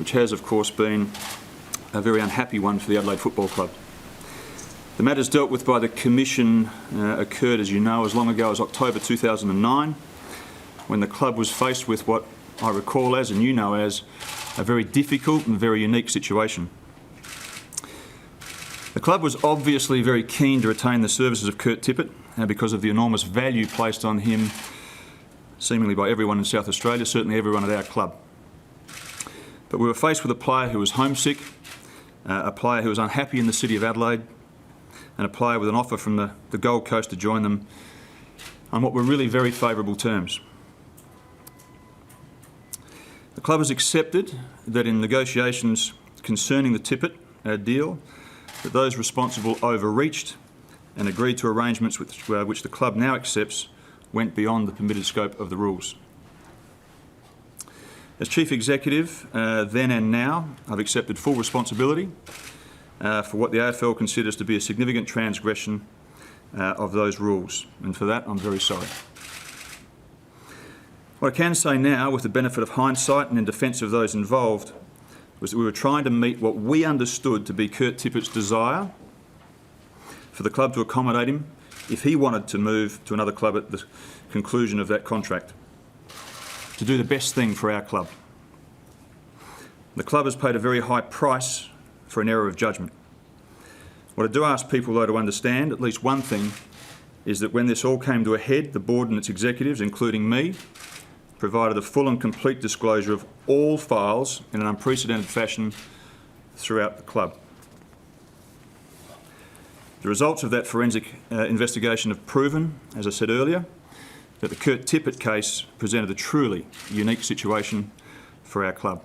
which has, of course, been a very unhappy one for the Adelaide Football Club. The matters dealt with by the Commission occurred, as you know, as long ago as October 2009, when the club was faced with what I recall as, and you know as, a very difficult and very unique situation. The club was obviously very keen to retain the services of Kurt Tippett because of the enormous value placed on him, seemingly by everyone in South Australia, certainly everyone at our club. But we were faced with a player who was homesick, a player who was unhappy in the city of Adelaide, and a player with an offer from the Gold Coast to join them on what were really very favourable terms. The club has accepted that in negotiations concerning the Tippett deal, that those responsible overreached and agreed to arrangements which the club now accepts went beyond the permitted scope of the rules. As Chief Executive, then and now, I've accepted full responsibility for what the AFL considers to be a significant transgression of those rules, and for that I'm very sorry. What I can say now, with the benefit of hindsight and in defence of those involved, was that we were trying to meet what we understood to be Kurt Tippett's desire for the club to accommodate him if he wanted to move to another club at the conclusion of that contract, to do the best thing for our club. The club has paid a very high price for an error of judgment. What I do ask people, though, to understand, at least one thing, is that when this all came to a head, the board and its executives, including me, provided a full and complete disclosure of all files in an unprecedented fashion throughout the club. The results of that forensic investigation have proven, as I said earlier, that the Kurt Tippett case presented a truly unique situation for our club.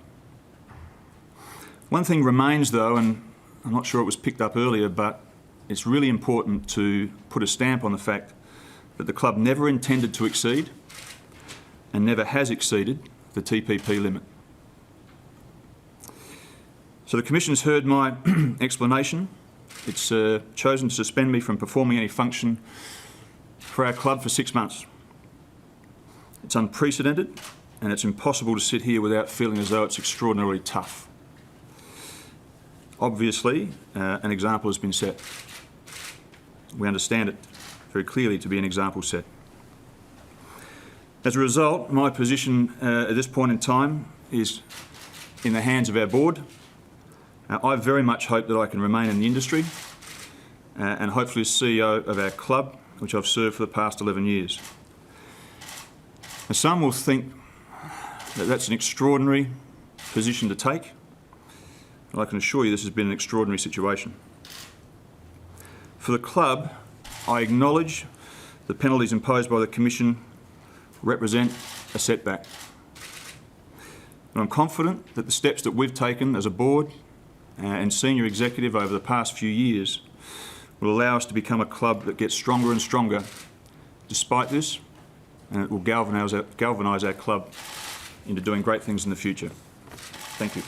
One thing remains, though, and I'm not sure it was picked up earlier, but it's really important to put a stamp on the fact that the club never intended to exceed and never has exceeded the TPP limit. So the Commission's heard my explanation. It's chosen to suspend me from performing any function for our club for 6 months. It's unprecedented, and it's impossible to sit here without feeling as though it's extraordinarily tough. Obviously, an example has been set. We understand it very clearly to be an example set. As a result, my position at this point in time is in the hands of our board. I very much hope that I can remain in the industry and hopefully as CEO of our club, which I've served for the past 11 years. Now, some will think that that's an extraordinary position to take, but I can assure you this has been an extraordinary situation. For the club, I acknowledge the penalties imposed by the Commission represent a setback. But I'm confident that the steps that we've taken as a board and senior executive over the past few years will allow us to become a club that gets stronger and stronger despite this, and it will galvanise our club into doing great things in the future. Thank you.